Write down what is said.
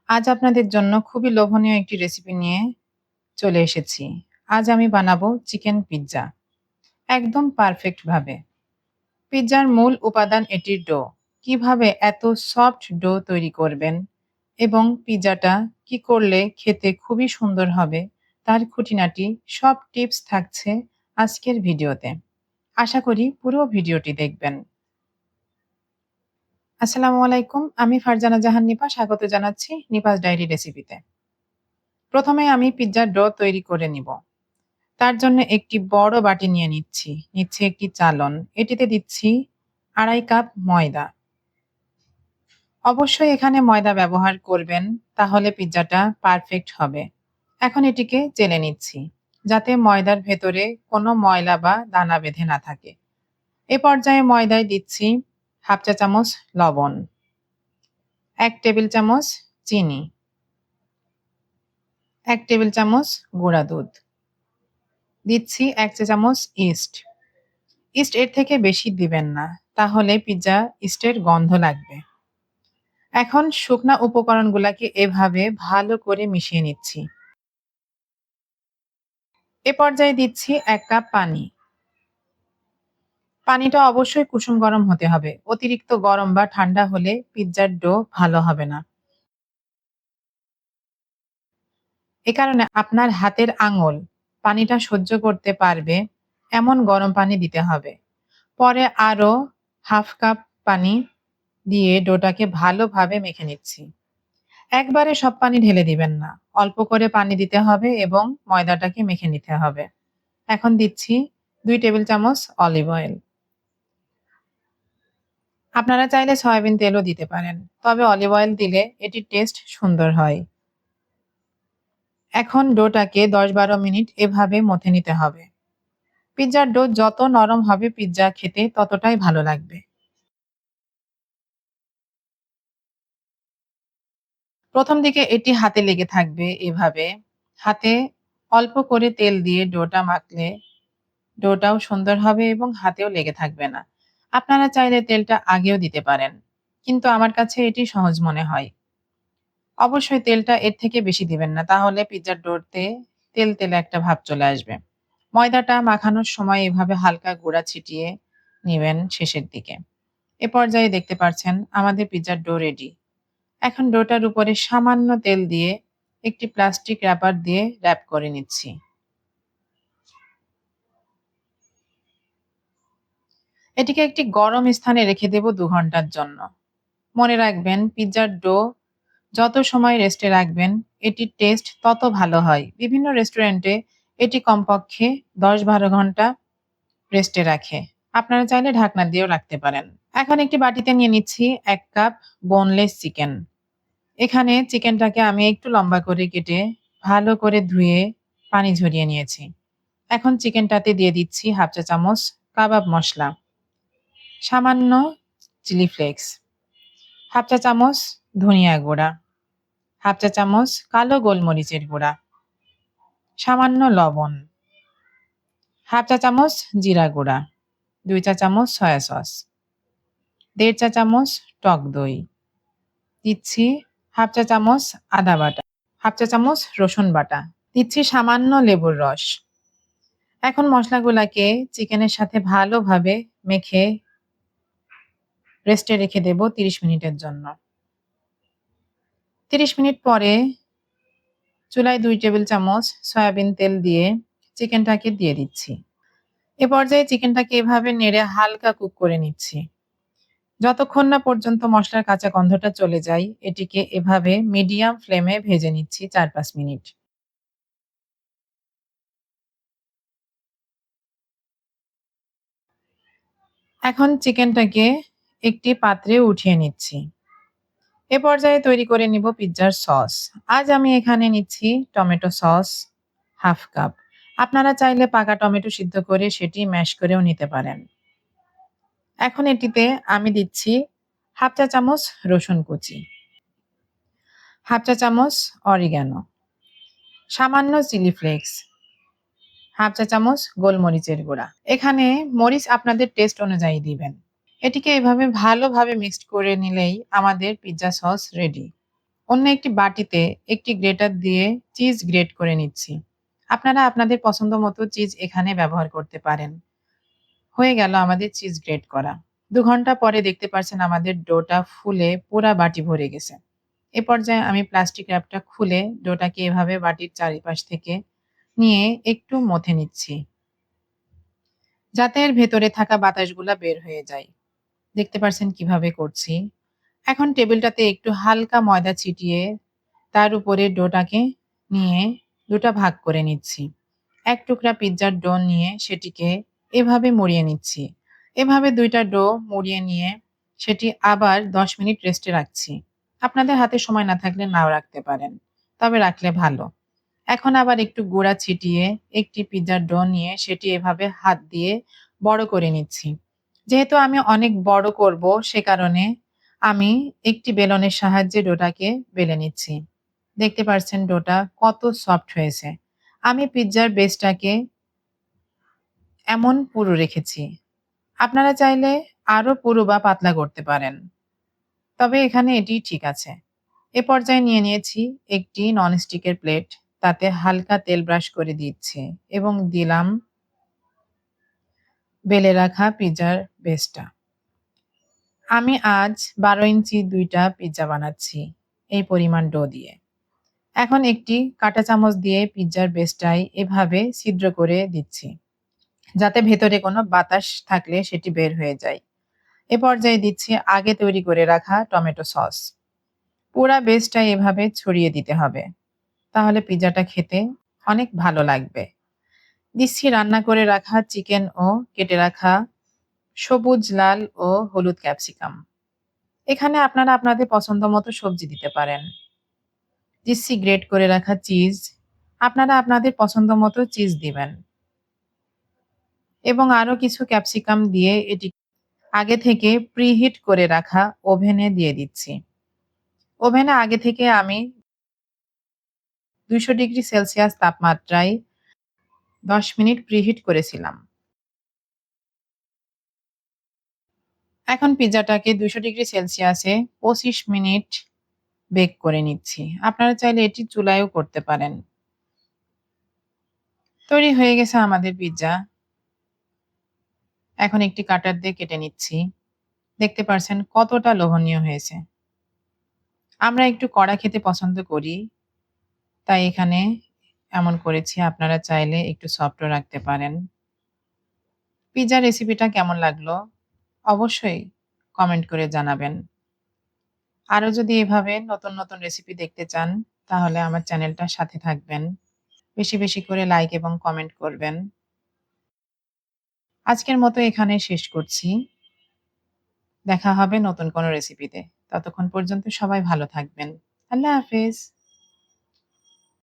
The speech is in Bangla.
আজ আপনাদের জন্য খুবই লোভনীয় একটি রেসিপি নিয়ে চলে এসেছি। আজ আমি বানাবো চিকেন পিৎজা একদম পারফেক্ট ভাবে। পিৎজার মূল উপাদান এটির ডো। কিভাবে এত সফট ডো তৈরি করবেন এবং পিৎজাটা কি করলে খেতে খুবই সুন্দর হবে তার খুঁটিনাটি সব টিপস থাকছে আজকের ভিডিওতে। আশা করি পুরো ভিডিওটি দেখবেন। আসসালামু আলাইকুম, আমি ফারজানা জাহান নিপা স্বাগত জানাচ্ছি নিপাস ডায়েরি রেসিপিতে। প্রথমে আমি পিৎজার ডো তৈরি করে নিব। তার জন্য একটি বড় বাটি নিয়ে নিচ্ছি একটি চালন। এটিতে দিচ্ছি ২.৫ কাপ ময়দা। অবশ্যই এখানে ময়দা ব্যবহার করবেন, তাহলে পিৎজাটা পারফেক্ট হবে। এখন এটিকে চেলে নিচ্ছি, যাতে ময়দার ভেতরে কোনো ময়লা বা দানা বেঁধে না থাকে। এ পর্যায়ে ময়দায় দিচ্ছি ১/২ চা চামচ লবণ, ১ টেবিল চামচ চিনি, ১ টেবিল চামচ গুঁড়া দুধ, দিচ্ছি ১ চা চামচ ইস্ট। ইস্ট এর থেকে বেশি দিবেন না, তাহলে পিৎজা ইস্টের গন্ধ লাগবে। এখন শুকনা উপকরণগুলাকে এভাবে ভালো করে মিশিয়ে নিচ্ছি। এ পর্যায়ে দিচ্ছি ১ কাপ পানি। পানিটা অবশ্যই কুসুম গরম হতে হবে। অতিরিক্ত গরম বা ঠান্ডা হলে পিৎজার ডো ভালো হবে না। এ কারণে আপনার হাতের আঙুল পানিটা সহ্য করতে পারবে এমন গরম পানি দিতে হবে। পরে আরও ১/২ কাপ পানি দিয়ে ডোটাকে ভালোভাবে মেখে নিচ্ছি। একবারে সব পানি ঢেলে দিবেন না। অল্প করে পানি দিতে হবে এবং ময়দাটাকে মেখে নিতে হবে। এখন দিচ্ছি ২ টেবিল চামচ অলিভ অয়েল। আপনারা চাইলে সয়াবিন তেলও দিতে পারেন। তবে অলিভ অয়েল দিলে এটির টেস্ট সুন্দর হয়। এখন ডোটাকে ১০-১২ মিনিট এভাবে মথে নিতে হবে। পিৎজার ডো যত নরম হবে পিৎজা খেতে ততটাই ভালো লাগবে। প্রথম দিকে এটি হাতে লেগে থাকবে এভাবে। হাতে অল্প করে তেল দিয়ে ডোটা মাখলে ডোটাও সুন্দর হবে এবং হাতেও লেগে থাকবে না। আপনারা চাইলে তেলটা আগেও দিতে পারেন, কিন্তু আমার কাছে এটি সহজ মনে হয়। অবশ্যই তেলটা এর থেকে বেশি দিবেন না, তাহলে পিৎজার ডোতে তেল একটা ভাব চলে আসবে। ময়দাটা মাখানোর সময় এভাবে হালকা গুঁড়া ছিটিয়ে নিবেন শেষের দিকে। এ পর্যায়ে দেখতে পাচ্ছেন আমাদের পিৎজার ডো রেডি। এখন ডোটার উপরে সামান্য তেল দিয়ে একটি প্লাস্টিক র‍্যাপার দিয়ে র‍্যাপ করে নিচ্ছি। এটিকে একটি গরম স্থানে রেখে দেব ২ ঘন্টার জন্য। মনে রাখবেন, পিৎজার ডো যত সময় রেস্টে রাখবেন এটির টেস্ট তত ভালো হয়। বিভিন্ন রেস্টুরেন্টে এটি কমপক্ষে ১০-১২ ঘন্টা রেস্টে রাখে। আপনারা চাইলে ঢাকনা দিয়েও রাখতে পারেন। এখন একটি বাটিতে নিয়ে নিচ্ছি ১ কাপ বোনলেস চিকেন। এখানে চিকেনটাকে আমি একটু লম্বা করে কেটে ভালো করে ধুয়ে পানি ঝরিয়ে নিয়েছি। এখন চিকেনটাতে দিয়ে দিচ্ছি ১/২ চা চামচ কাবাব মসলা, সামান্য চিলি ফ্লেক্স, ১/২ চা চামচ ধনিয়া গুঁড়া, ১/২ চা চামচ কালো গোলমরিচের গুঁড়া, সামান্য লবণ, ১/২ চা চামচ জিরা গুঁড়া, ২ চা চামচ সয়া সস, ১.৫ চা চামচ টক দই, দিচ্ছি ১/২ চা চামচ আদা বাটা, ১/২ চা চামচ রসুন বাটা, দিচ্ছি সামান্য লেবুর রস। এখন মসলাগুলাকে চিকেনের সাথে ভালোভাবে মেখে রেস্টে রেখে দেব ৩০ মিনিটের জন্য। ৩০ মিনিট পরে চুলায় ২ টেবিল চামচ সয়াবিন তেল দিয়ে চিকেনটাকে দিয়ে দিচ্ছি। এ পর্যায়ে চিকেনটাকে এভাবে নেড়ে হালকা কুক করে নিচ্ছি। যতক্ষণ না পর্যন্ত মসলার কাঁচা গন্ধটা চলে যায়, এটিকে এভাবে মিডিয়াম ফ্লেমে ভেজে নিচ্ছি ৪-৫ মিনিট। এখন চিকেনটাকে একটি পাত্রে উঠিয়ে নিচ্ছি। এ পর্যায়ে তৈরি করে নিব পিৎজার সস। আজ আমি এখানে নিচ্ছি টমেটো সস ১/২ কাপ। আপনারা চাইলে পাকা টমেটো সিদ্ধ করে সেটি ম্যাশ করেও নিতে পারেন। এখন এটিতে আমি দিচ্ছি ১/২ চা চামচ রসুন কুচি, ১/২ চা চামচ অরিগ্যানো, সামান্য চিলি ফ্লেক্স, ১/২ চা চামচ গোলমরিচের গুঁড়া। এখানে মরিচ আপনাদের টেস্ট অনুযায়ী দিবেন। এটিকে এভাবে ভালোভাবে মিক্সড করে নিলেই আমাদের পিৎজা সস রেডি। অন্য একটি বাটিতে একটি গ্রেটার দিয়ে চিজ গ্রেট করে নিচ্ছি। আপনারা আপনাদের পছন্দ মতো চিজ এখানে ব্যবহার করতে পারেন। হয়ে গেল আমাদের চিজ গ্রেট করা। ২ ঘন্টা পরে দেখতে পাচ্ছেন আমাদের ডোটা ফুলে পুরা বাটি ভরে গেছে। এ পর্যায়ে আমি প্লাস্টিক র্যাপটা খুলে ডোটাকে এভাবে বাটির চারিপাশ থেকে নিয়ে একটু মথে নিচ্ছি, যাতে এর ভেতরে থাকা বাতাসগুলা বের হয়ে যায়। দেখতে পাচ্ছেন কিভাবে করছি। এখন টেবিলটাতে একটু হালকা ময়দা ছিটিয়ে তার উপরে ডোটাকে নিয়ে ২ টা ভাগ করে নিচ্ছি। ১ টুকরা পিজ্জার ডো নিয়ে সেটিকে এভাবে মুড়িয়ে নিচ্ছি। এভাবে ২ টা ডো মুড়িয়ে নিয়ে সেটি আবার ১০ মিনিট রেস্টে রাখছি। আপনাদের হাতে সময় না থাকলে নাও রাখতে পারেন। তবে রাখলে ভালো। এখন আবার একটু গুঁড়া ছিটিয়ে একটি পিজ্জার ডো নিয়ে সেটি এভাবে হাত দিয়ে বড় করে নিচ্ছি। যেহেতু আমি অনেক বড় করব সে কারণে আমি একটি বেলনের সাহায্যে ডোটাকে বেলে নিচ্ছি। দেখতে পাচ্ছেন ডোটা কত সফট হয়েছে। আমি পিজ্জার বেসটাকে এমন পুরু রেখেছি। আপনারা চাইলে আরো পুরু বা পাতলা করতে পারেন। তবে এখানে এটিই ঠিক আছে। এ পর্যায়ে নিয়ে নিয়েছি একটি ননস্টিকের প্লেট। তাতে হালকা তেল ব্রাশ করে দিচ্ছি এবং দিলাম বেলে রাখা পিজ্জার বেসটা। আমি আজ ১২ ইঞ্চি ২ টা পিজ্জা বানাচ্ছি এই পরিমাণ ডো দিয়ে। এখন একটি কাঁটা চামচ দিয়ে পিজ্জার বেসটায় এভাবে ছিদ্র করে দিচ্ছি, যাতে ভেতরে কোনো বাতাস থাকলে সেটি বের হয়ে যায়। এ পর্যায়ে দিচ্ছি আগে তৈরি করে রাখা টমেটো সস। পুরা বেসটা এভাবে ছড়িয়ে দিতে হবে। তাহলে পিজ্জাটা খেতে অনেক ভালো লাগবে। দিচ্ছি রান্না করে রাখা চিকেন ও কেটে রাখা সবুজ, লাল ও হলুদ ক্যাপসিকাম। এখানে আপনারা আপনাদের পছন্দ মতো সবজি দিতে পারেন। দিচ্ছি গ্রেট করে রাখা চিজ। আপনারা আপনাদের পছন্দ মতো চিজ দিবেন এবং আরো কিছু ক্যাপসিকাম দিয়ে এটি আগে থেকে প্রিহিট করে রাখা ওভেনে দিয়ে দিচ্ছি। ওভেনে আগে থেকে আমি ২০০ ডিগ্রি সেলসিয়াস তাপমাত্রায় ১০ মিনিট প্রিহিট করেছিলাম। এখন পিজ্জাটাকে ২০০ ডিগ্রি সেলসিয়াসে ২৫ মিনিট বেক করে নিচ্ছি। আপনারা চাইলে এটি চুলায়ও করতে পারেন। তৈরি হয়ে গেছে আমাদের পিজ্জা। এখন একটি কাটার দিয়ে কেটে নিচ্ছি। দেখতে পারছেন কতটা লোভনীয় হয়েছে। আমরা একটু কড়া খেতে পছন্দ করি, তাই এখানে এমন করেছি। আপনারা চাইলে একটু সফটও রাখতে পারেন। পিজ্জা রেসিপিটা কেমন লাগলো? অবশ্যই কমেন্ট করে জানাবেন। আরো যদি এভাবে নতুন, নতুন রেসিপি দেখতে চান, তাহলে আমার চ্যানেলটার সাথে থাকবেন। বেশি, বেশি করে লাইক এবং কমেন্ট করবেন। আজকের মতো এখানে শেষ করছি। দেখা হবে নতুন কোনো রেসিপিতে। ততক্ষণ পর্যন্ত সবাই ভালো থাকবেন। আল্লাহ হাফেজ।